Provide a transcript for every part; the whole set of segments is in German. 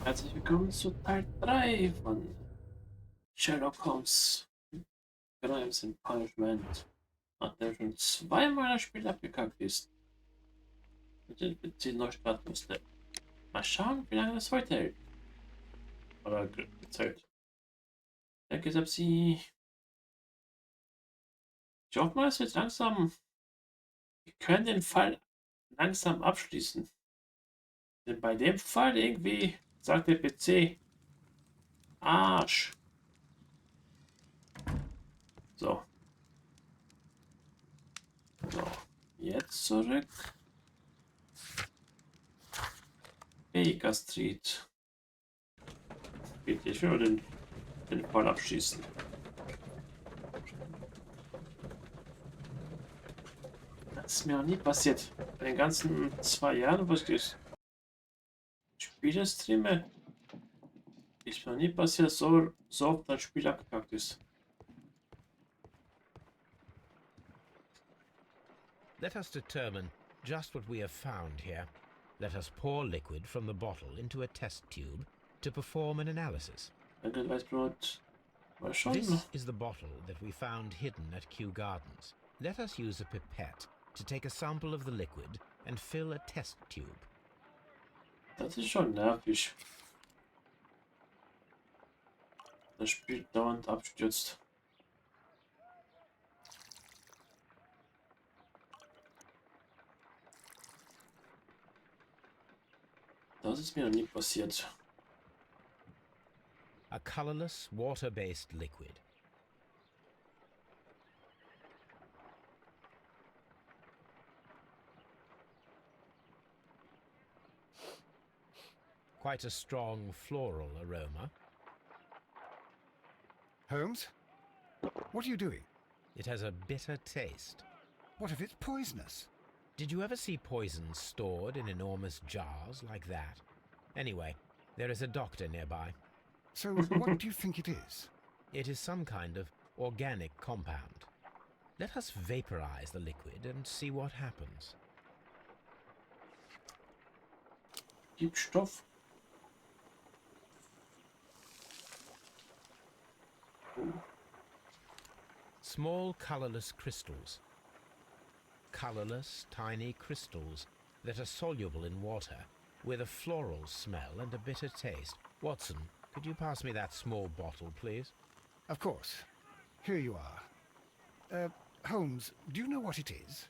Herzlich willkommen zu Teil 3 von Sherlock Holmes Crimes and Punishment. Nachdem schon zweimal das Spiel abgekackt ist und den PC neu starten musste. Mal schauen, wie lange das heute hält. Oder gezeigt. Danke, Sapsi. Ich hoffe mal, es wird langsam. Wir können den Fall langsam abschließen. Denn bei dem Fall irgendwie sagt der PC Arsch. So. So. Jetzt zurück. Baker Street. Bitte, ich will den Fall abschießen. Das ist mir noch nie passiert. In den ganzen 2 Jahren, wo ich das Spiele streame, ist mir noch nie passiert, dass so oft ein Spiel abgekackt ist. Let us determine just what we have found here. Let us pour liquid from the bottle into a test tube to perform an analysis. Danke, Weißbrot. Mal schauen. This is the bottle that we found hidden at Kew Gardens. Let us use a pipette to take a sample of the liquid and fill a test tube. Das ist schon nervig. Das Spiel dauernd abstürzt. Das ist mir noch nie passiert. A colorless, water-based liquid. Quite a strong floral aroma. Holmes? What are you doing? It has a bitter taste. What if it's poisonous? Did you ever see poison stored in enormous jars like that? Anyway, there is a doctor nearby. So what do you think it is? It is some kind of organic compound. Let us vaporize the liquid and see what happens. Giftstoff. Small colorless crystals. Colorless, tiny crystals that are soluble in water, with a floral smell and a bitter taste. Watson, could you pass me that small bottle, please? Of course. Here you are. Holmes, do you know what it is?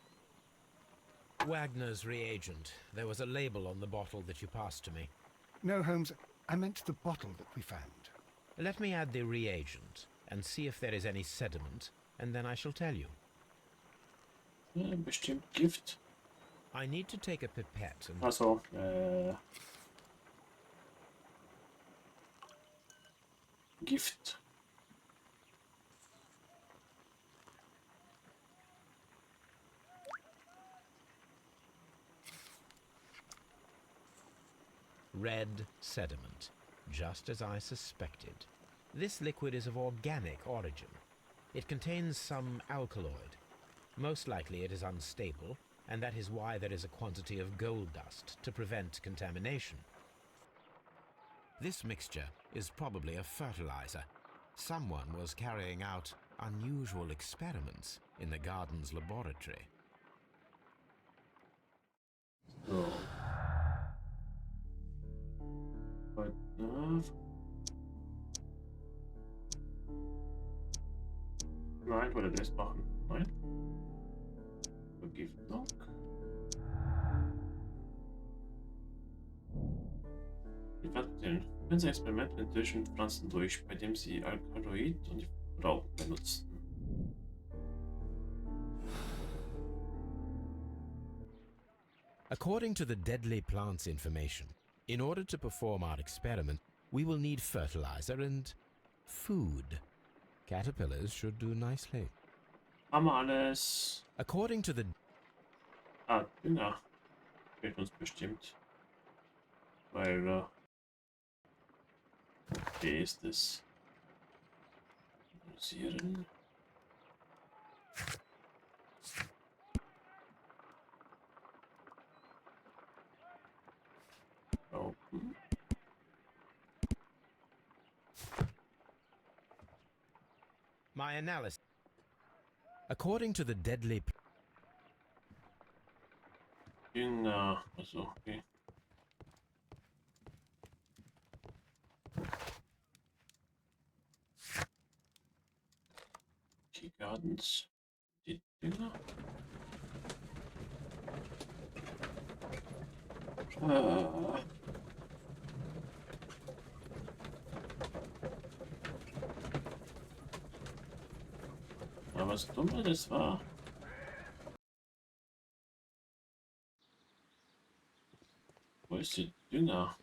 Wagner's reagent. There was a label on the bottle that you passed to me. No, Holmes, I meant the bottle that we found. Let me add the reagent and see if there is any sediment, and then I shall tell you. Ja, bestimmt Gift. I need to take a pipette and... Also, Gift. Red sediment, just as I suspected. This liquid is of organic origin. It contains some alkaloid. Most likely it is unstable, and that is why there is a quantity of gold dust to prevent contamination. This mixture is probably a fertilizer. Someone was carrying out unusual experiments in the garden's laboratory. So. Nein, ich wollte das machen. Nein. Vergiftung. Die führen sie Experiment mit tödlichen Pflanzen durch, bei dem sie Alkaloid und Rauch benutzten. According to the deadly plants information, in order to perform our experiment, we will need fertilizer and food. Caterpillars should do nicely. Haben wir alles. According to the... Dünger. Fehlt uns bestimmt. Weil, okay ist es. Dosieren. Open. My analysis. According to the deadly Dünger. Also, okay. Key Gardens. Die Dünger. Aber was Dumme das war. Wo ist die Dünger?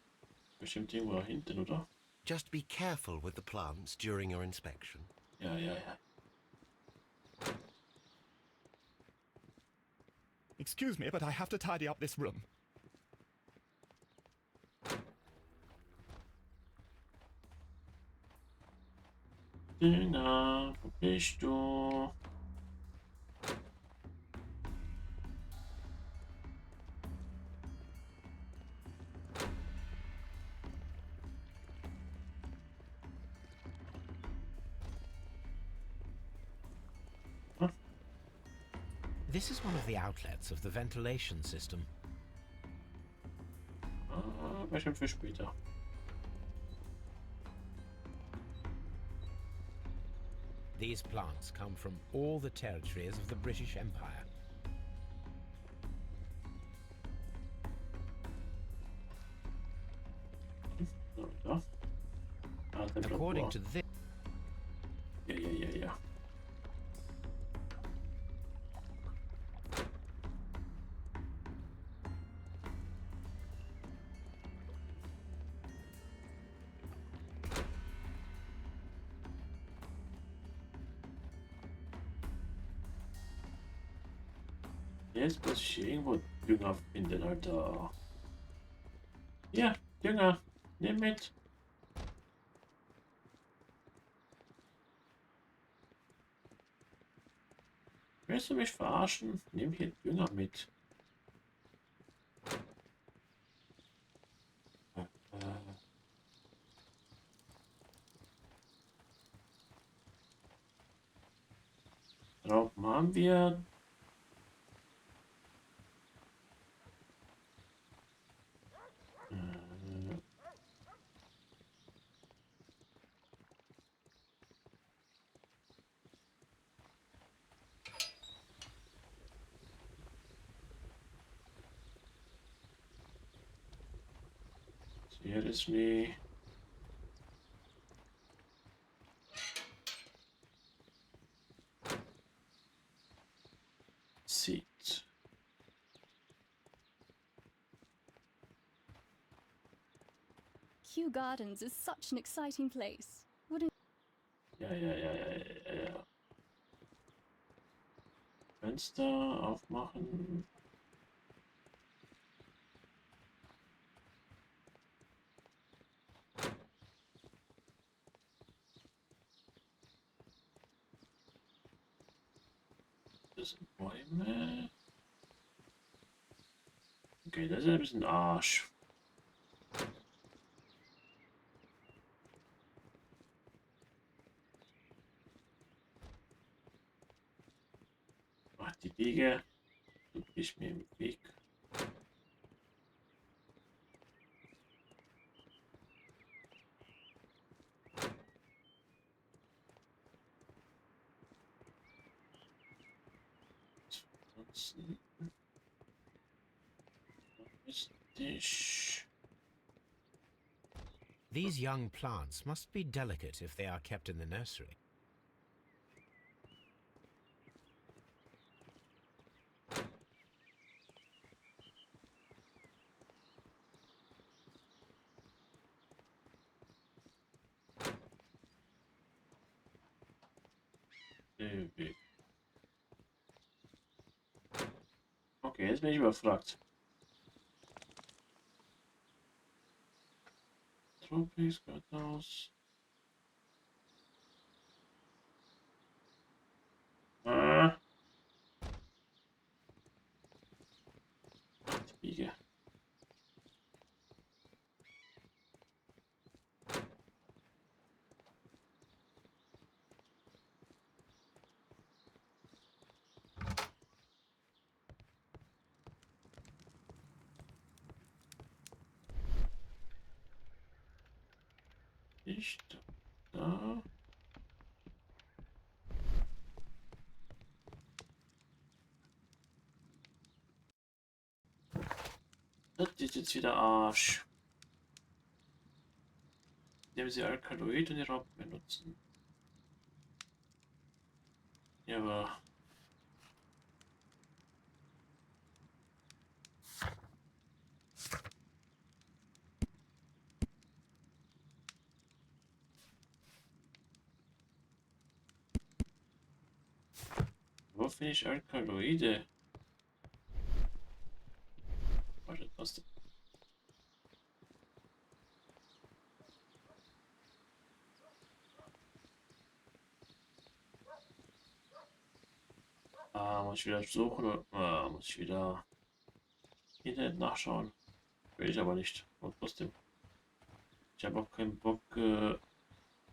Bestimmt irgendwo da hinten, oder? Just be careful with the plants during your inspection. Ja, ja, ja. Excuse me, but I have to tidy up this room. Dünger, wo bist du? This is one of the outlets of the ventilation system. Bestimmt für später. These plants come from all the territories of the British Empire. So, da. Ah, According to this, Ja, ja, ja, ja. Jetzt muss ich hier irgendwo Dünger finden, Alter. Ja, Dünger. Nimm mit. Willst du mich verarschen? Nimm hier Dünger mit. Raupen haben wir. Hier ist Schnee. Sieht. Kew Gardens is such an exciting place. Ja, ja, ja, ja, ja, ja. Fenster aufmachen. Das sind Bäume. Okay, das ist ein bisschen Arsch. Ach, die Biege. Du bist mir im Weg. Ansonsten ist dich. these young plants must be delicate if they are kept in the nursery. Weg. Okay, jetzt bin ich überfragt. Tropics, Gartenhaus. Ah. Ach, die Biege. Nicht. Da. Das ist jetzt wieder Arsch. Indem sie Alkaloid und die Raupen benutzen. Ja, aber. Wo finde ich Alkaloide? Warte, was? Ah, muss ich wieder suchen oder muss ich wieder Internet nachschauen? Will ich aber nicht. Und trotzdem. Ich habe auch keinen Bock,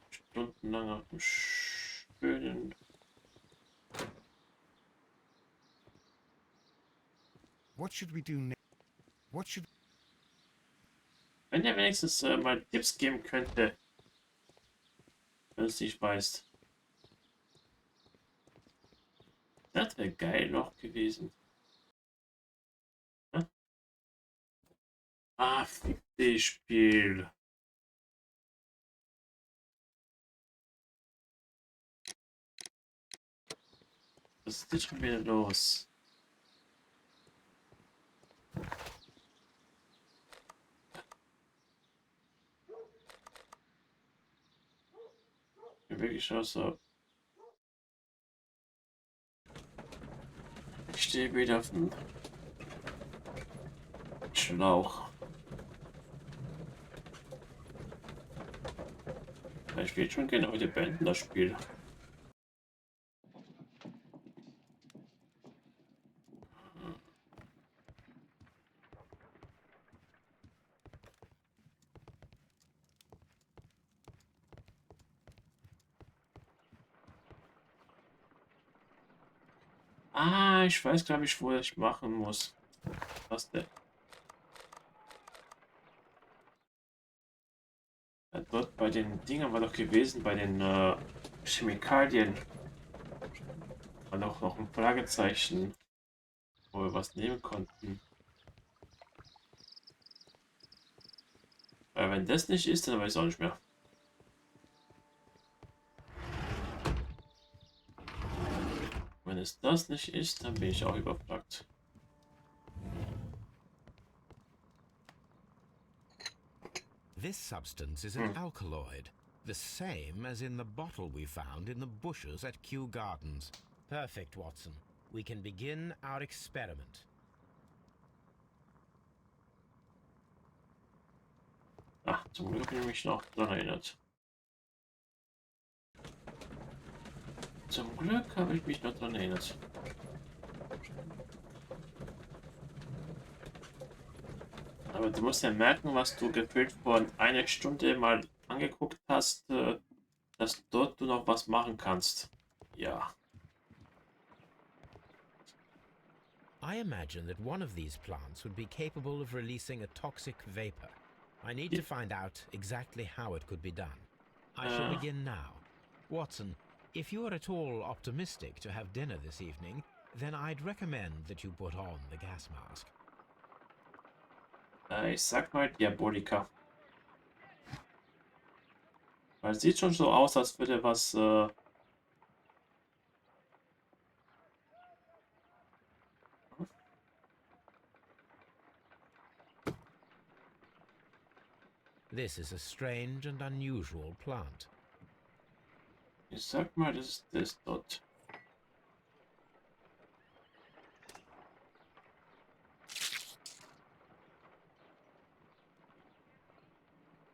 stundenlang auf dem Stöhnen. What should we do next? What should... Wenn der wenigstens mal Tipps geben könnte, wenn es nicht weißt. Das wäre geil noch gewesen. Hm? Ah, fick dich, Spiel. Was ist jetzt schon wieder los? Mir wirklich aus so. Ich stehe wieder auf dem Schlauch. Ich will schon gerne heute beenden das Spiel. Ah, ich weiß, glaube ich, wo ich machen muss. Was denn? Ja, dort bei den Dingern war doch gewesen, bei den Chemikalien. War doch noch ein Fragezeichen, wo wir was nehmen konnten. Weil wenn das nicht ist, dann weiß ich auch nicht mehr. Wenn es das nicht ist, dann bin ich auch überfragt. This substance is an alkaloid, the same as in the bottle we found in the bushes at Kew Gardens. Perfect, Watson. We can begin our experiment. Ach, zum Glück habe ich mich noch daran erinnert. Zum Glück habe ich mich noch daran erinnert. Aber du musst ja merken, was du gefühlt vor einer Stunde mal angeguckt hast, dass dort du noch was machen kannst. Ja. I imagine that one of these plants would be capable of releasing a toxic vapor. I need to find out exactly how it could be done. I shall begin now. Watson, if you are at all optimistic to have dinner this evening, then I'd recommend that you put on the gas mask. Ich sag mal Diabolika. Weil es sieht schon so aus, als würde was. This is a strange and unusual plant. Ich sag mal, das ist das dort.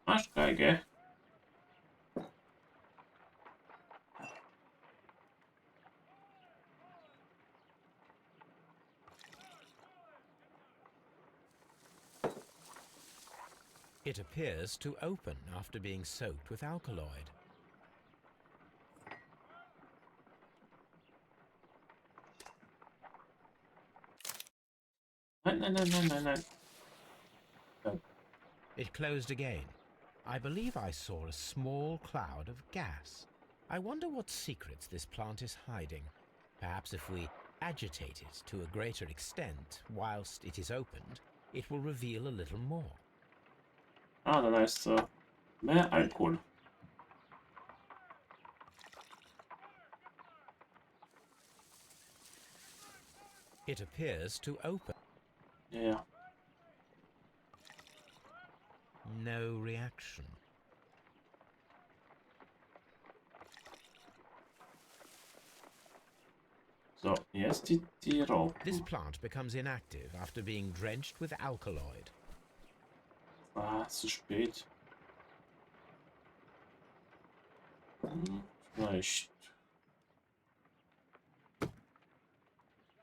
Arschgeige. It appears to open after being soaked with alkaloid. Nein, nein, nein, nein, nein, nein. It closed again. I believe I saw a small cloud of gas. I wonder what secrets this plant is hiding. Perhaps if we agitate it to a greater extent whilst it is opened, it will reveal a little more. Ah, dann heißt mehr Alkohol. It appears to open. Ja, ja. No reaction. So, jetzt die Raupen. This plant becomes inactive after being drenched with alkaloid. Ah, zu spät. Vielleicht.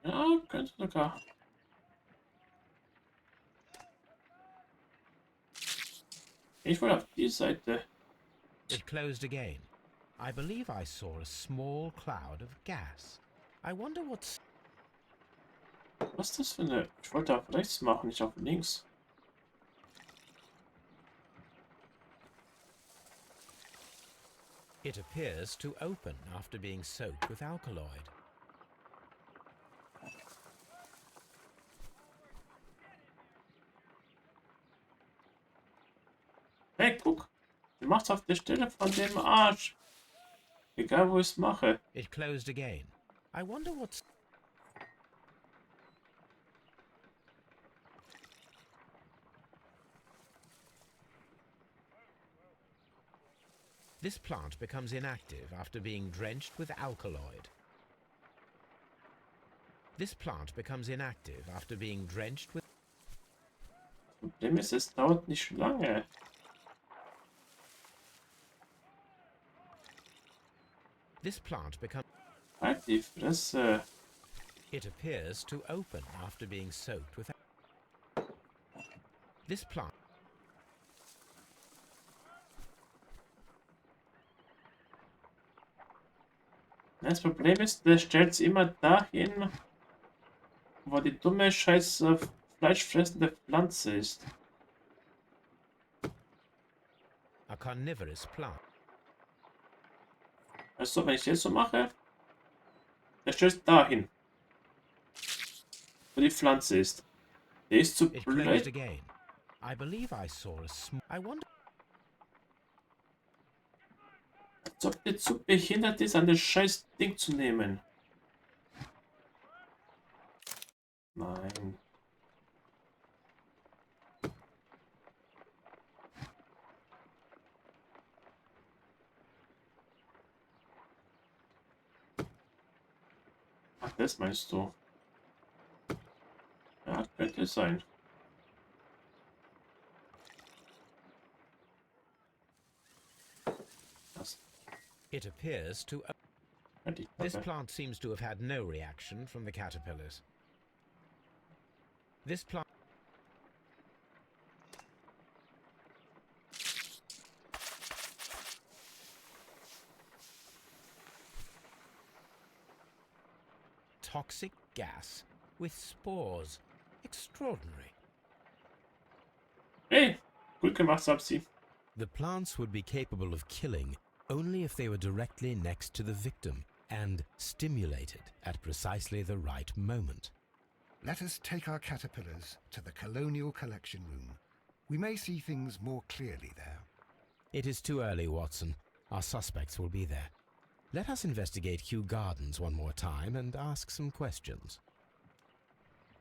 Ja, könnte sogar. Ich wollte auf die Seite. It closed again. I believe I saw a small cloud of gas. I wonder what's... Was ist das für eine? Ich wollte auf rechts machen, nicht auf links. It appears to open after being soaked with alkaloid. Hey, guck. Die macht's auf der Stelle von dem Arsch. Egal, wo ich es mache. It closed again. I wonder what's... This plant becomes inactive after being drenched with alkaloid. This plant becomes inactive after being drenched with... Problem ist, es dauert nicht lange. This plant becomes... Halt die Fresse. It appears to open after being soaked with... This plant... Das Problem ist, der stellt sie immer dahin, wo die dumme, scheiß fleischfressende Pflanze ist. A carnivorous plant. Weißt du, wenn ich das so mache, der stellt es dahin, wo die Pflanze ist. Der ist zu It closed blöd. again. I believe I saw a small... I wonder... Als ob der zu behindert ist, an das scheiß Ding zu nehmen. Nein. Ach, das meinst du? Ja, könnte sein. Das It appears to... könnte ich This machen. plant seems to have had no reaction from the caterpillars. This plant... Toxic gas with spores. Extraordinary. Hey, gut gemacht, Sapsi. The plants would be capable of killing only if they were directly next to the victim and stimulated at precisely the right moment. Let us take our caterpillars to the Colonial Collection Room. We may see things more clearly there. It is too early, Watson. Our suspects will be there. Let us investigate Kew Gardens one more time and ask some questions.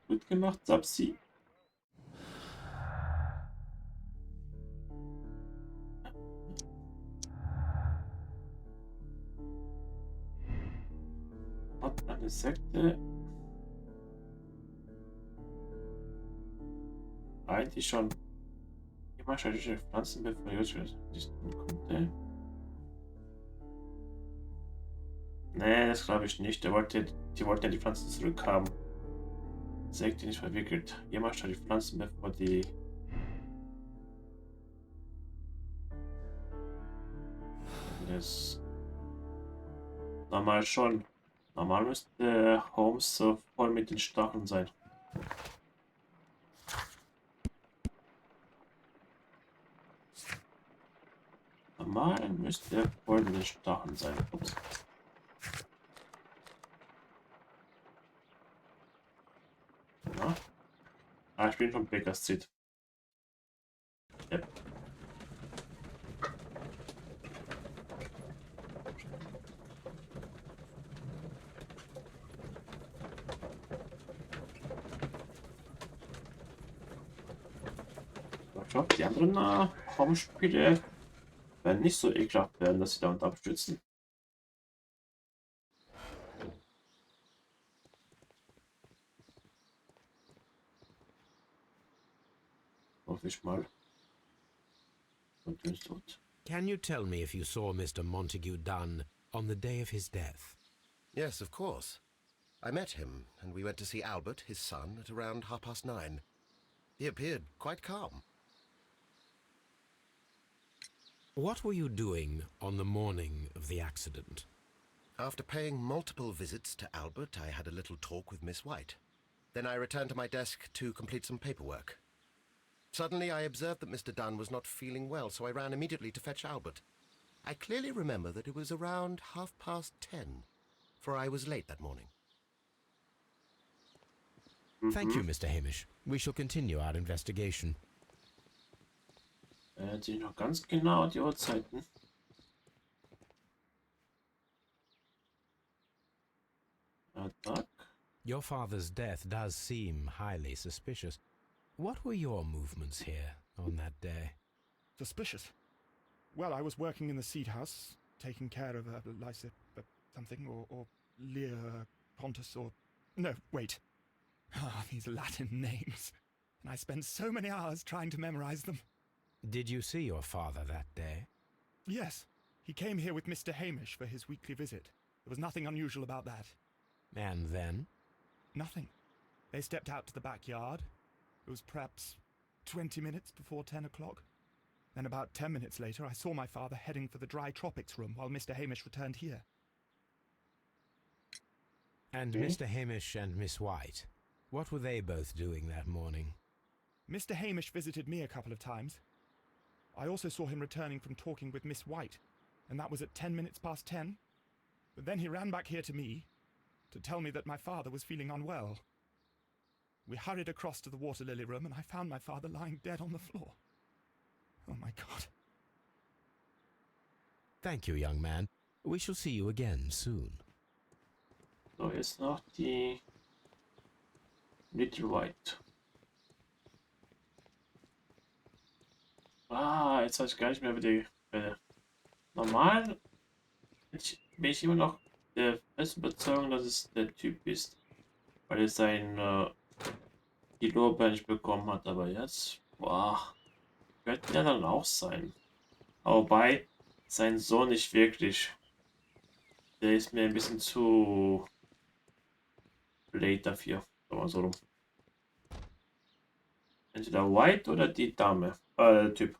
Gut gemacht, Sapsi. Hat eine Sekte. Eigentlich schon. Immer schädliche Pflanzen bevor nicht tun konnte. Nee, das glaube ich nicht. Die wollten ja die Pflanzen zurückhaben. Sekte nicht verwickelt. Jemand stellt die Pflanzen bevor die. Das. Normal schon. Normal müsste Holmes so voll mit den Stacheln sein. Normal müsste goldene Stacheln sein. Ups. Ja. Ah, ich bin von Beckers Zit. Yep. Ich glaube, die anderen Raumspiele werden nicht so ekelhaft werden, dass sie damit abstürzen. Hoffe ich mal. Und ist tot. Can you tell me if you saw Mr. Montague Dunn on the day of his death? Yes, of course. I met him, and we went to see Albert, his son, at around 9:30. He appeared quite calm. What were you doing on the morning of the accident? After paying multiple visits to Albert, I had a little talk with Miss White. Then I returned to my desk to complete some paperwork. Suddenly I observed that Mr. Dunn was not feeling well, so I ran immediately to fetch Albert. I clearly remember that it was around 10:30, for I was late that morning. Thank you, Mr. Hamish. We shall continue our investigation. Die noch ganz genau die Uhrzeiten. Tag. Your father's death does seem highly suspicious. What were your movements here on that day? Suspicious. Well, I was working in the seed house, taking care of Lysa something, or Lear Pontus, or... No, wait. Ah, these Latin names. And I spent so many hours trying to memorize them. Did you see your father that day? Yes, he came here with Mr. Hamish for his weekly visit. There was nothing unusual about that. And then? Nothing. They stepped out to the backyard. It was perhaps 20 minutes before 10 o'clock. Then about 10 minutes later, I saw my father heading for the dry tropics room while Mr. Hamish returned here. And Mr. Hamish and Miss White, what were they both doing that morning? Mr. Hamish visited me a couple of times. I also saw him returning from talking with Miss White, and that was at 10 minutes past 10. But then he ran back here to me to tell me that my father was feeling unwell. We hurried across to the water lily room, and I found my father lying dead on the floor. Oh, my God. Thank you, young man. We shall see you again soon. So, jetzt noch die Little White. Ah, jetzt weiß ich gar nicht mehr, wie die normal bin ich immer noch der festen Überzeugung, dass es der Typ ist, weil er sein die Lorbeeren nicht bekommen hat, aber jetzt, boah, könnte er dann auch sein. Aber wobei, sein Sohn nicht wirklich. Der ist mir ein bisschen zu blöd dafür. Sagen wir so rum. Entweder White oder die Dame. Der Typ.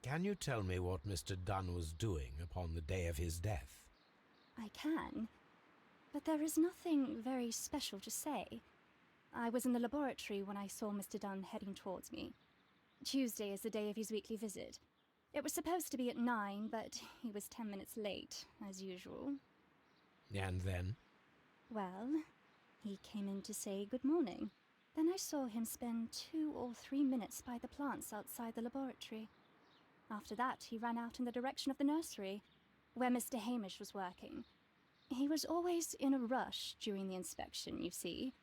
Can you tell me what Mr. Dunn was doing upon the day of his death? I can, but there is nothing very special to say. I was in the laboratory when I saw Mr. Dunn heading towards me. Tuesday is the day of his weekly visit. It was supposed to be at 9, but he was 10 minutes late, as usual. And then? Well, he came in to say good morning. Then I saw him spend 2 or 3 minutes by the plants outside the laboratory. After that, he ran out in the direction of the nursery, where Mr. Hamish was working. He was always in a rush during the inspection, you see.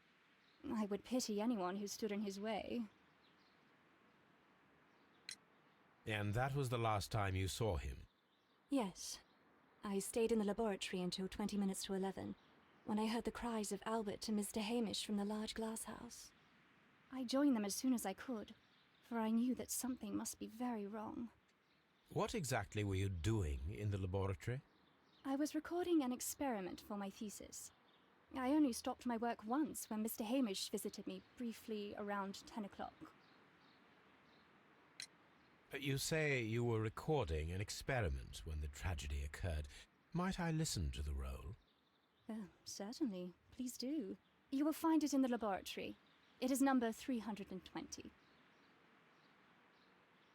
I would pity anyone who stood in his way. And that was the last time you saw him? Yes. I stayed in the laboratory until 20 minutes to 11, when I heard the cries of Albert and Mr. Hamish from the large glass house. I joined them as soon as I could, for I knew that something must be very wrong. What exactly were you doing in the laboratory? I was recording an experiment for my thesis. I only stopped my work once when Mr. Hamish visited me briefly around 10 o'clock. You say you were recording an experiment when the tragedy occurred. Might I listen to the roll? Certainly. Please do. You will find it in the laboratory. It is number 320.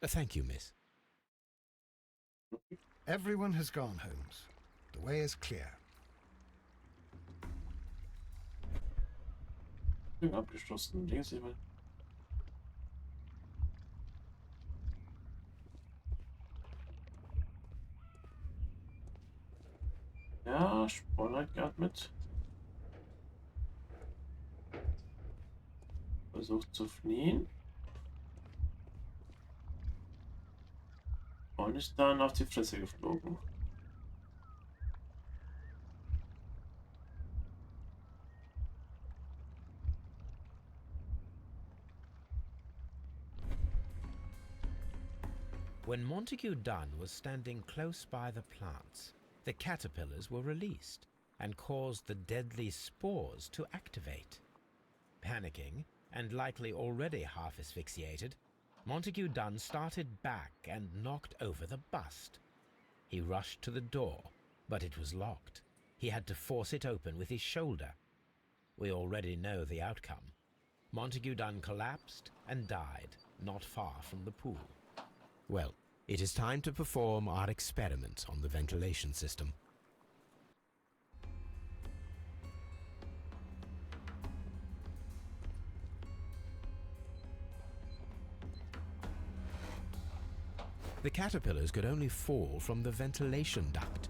Thank you, miss. Everyone has gone, Holmes. The way is clear. Abgeschlossen. Links immer. Ja, Spoiler hat gerade mit. Versucht zu fliehen. Und ist dann auf die Fresse geflogen. When Montague Dunn was standing close by the plants, the caterpillars were released and caused the deadly spores to activate. Panicking, and likely already half asphyxiated, Montague Dunn started back and knocked over the bust. He rushed to the door, but it was locked. He had to force it open with his shoulder. We already know the outcome. Montague Dunn collapsed and died not far from the pool. Well, it is time to perform our experiment on the ventilation system. The caterpillars could only fall from the ventilation duct.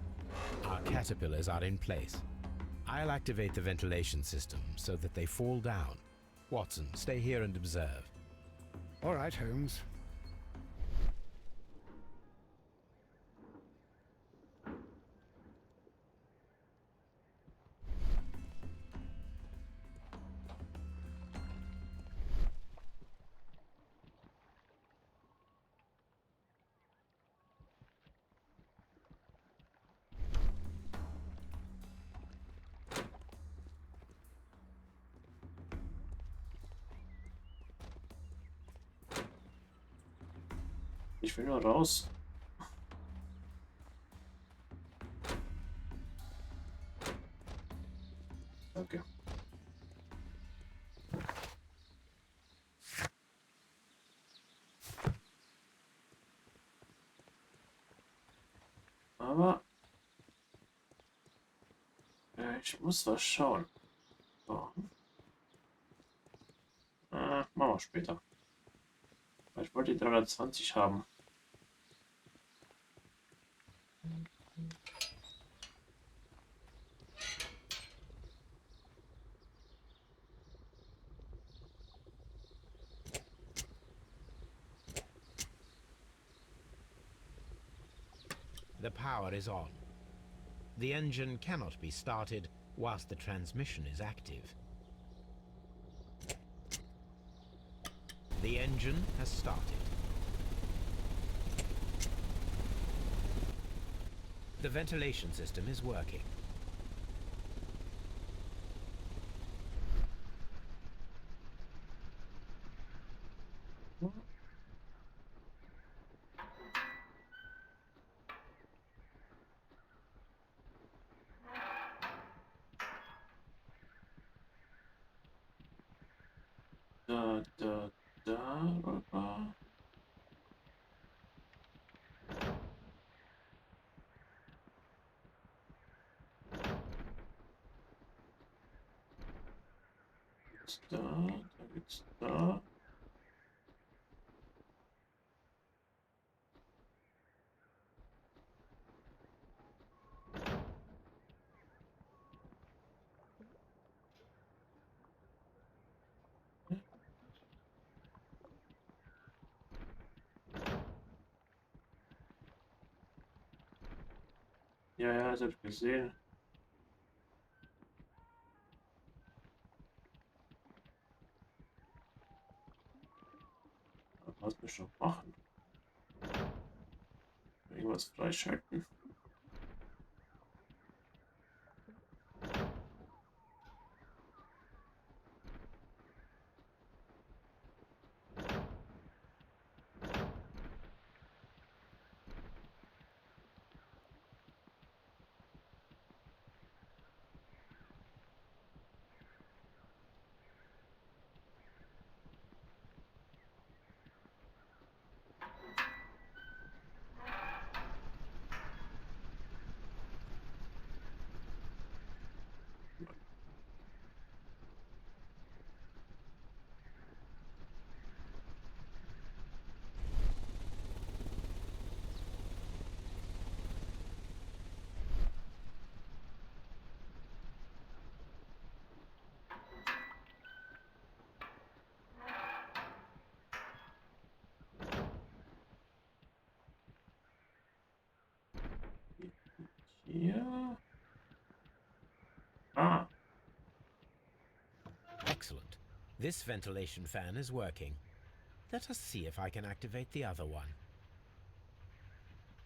Our caterpillars are in place. I'll activate the ventilation system so that they fall down. Watson, stay here and observe. All right, Holmes. Ich will nur raus. Okay. Aber ich muss was schauen. So. Machen wir später. Weil ich wollte die 320 haben. The power is on. The engine cannot be started whilst the transmission is active. The engine has started. The ventilation system is working. Darüber. Geht's da, da geht's da. Ja, ja, das hab ich gesehen. Was wir schon machen. Irgendwas freischalten. Hier. Ah, Excellent. This ventilation fan is working. Let us see if I can activate the other one.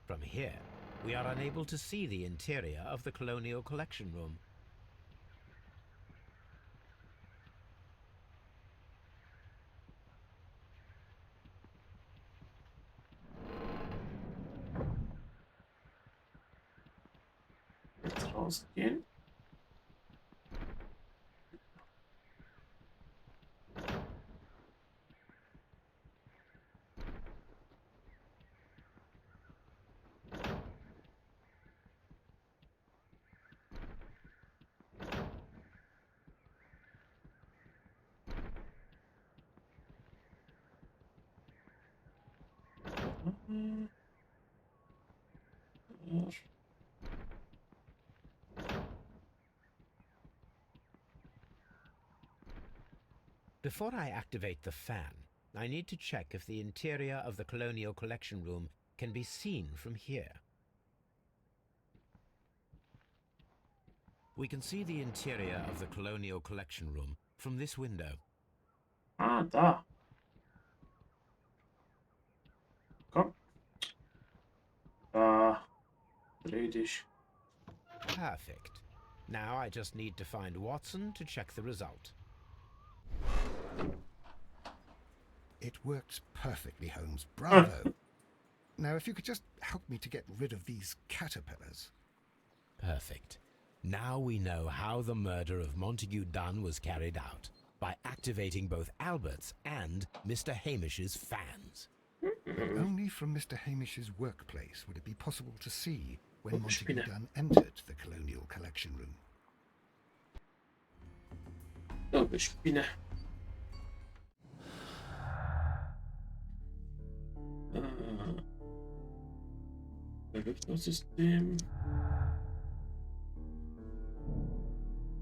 From here, we are unable to see the interior of the Colonial Collection Room. jetzt rausgehen. Before I activate the fan, I need to check if the interior of the Colonial Collection Room can be seen from here. We can see the interior of the Colonial Collection Room from this window. Ah, da. Komm. Da. Dreh dich. Perfect. Now I just need to find Watson to check the result. It works perfectly, Holmes. Bravo. Now, if you could just help me to get rid of these caterpillars. Perfect. Now we know how the murder of Montague Dunn was carried out, by activating both Albert's and Mr. Hamish's fans. But only from Mr. Hamish's workplace would it be possible to see when Oh, Montague Spinne. Dunn entered the Colonial Collection Room. So, Spinne. Belüftungssystem.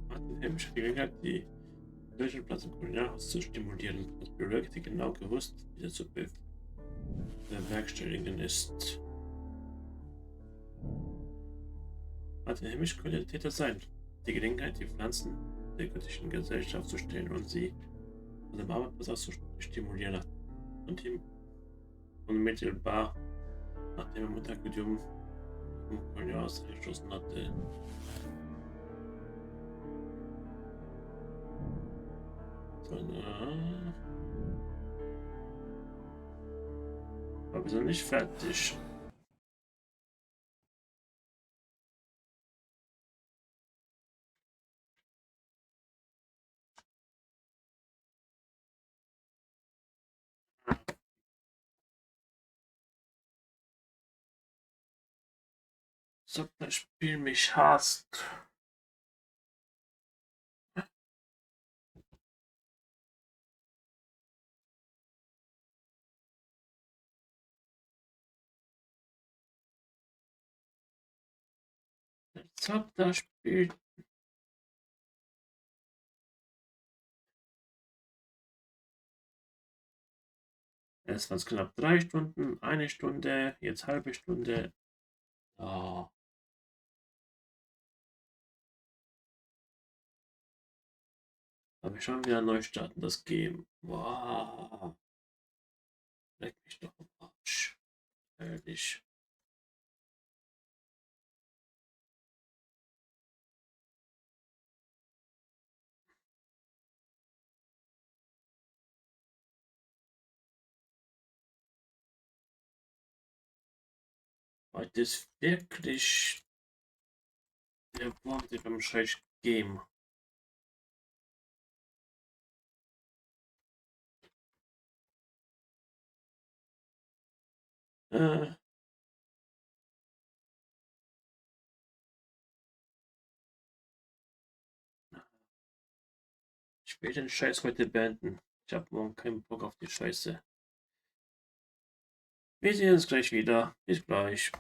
Hat den Hämische Gelegenheit, die Platz im Kolonialhaus zu stimulieren. Das bewirkte genau gewusst, wie das zu bewerkstelligen ist. Martin Hämisch könnte der Täter sein. Die Gelegenheit, die Pflanzen der göttlichen Gesellschaft zu stellen und sie von dem Arbeitsplatz zu stimulieren und ihm unmittelbar nachdem er Montague im Kolonialhaus eingeschlossen hatte. So, aber wir sind nicht fertig. So, das Spiel mich hasst. Jetzt hat das Spiel. Es waren knapp 3 Stunden, 1 Stunde, jetzt halbe Stunde. Oh. Aber ich schon wieder neu starten, das Game. Wow. Leck mich doch am Arsch. Ehrlich. Weil das wirklich der Wurm beim scheiß Game. Äh, ich will den Scheiß heute beenden. Ich habe morgen keinen Bock auf die Scheiße. Wir sehen uns gleich wieder. Bis gleich.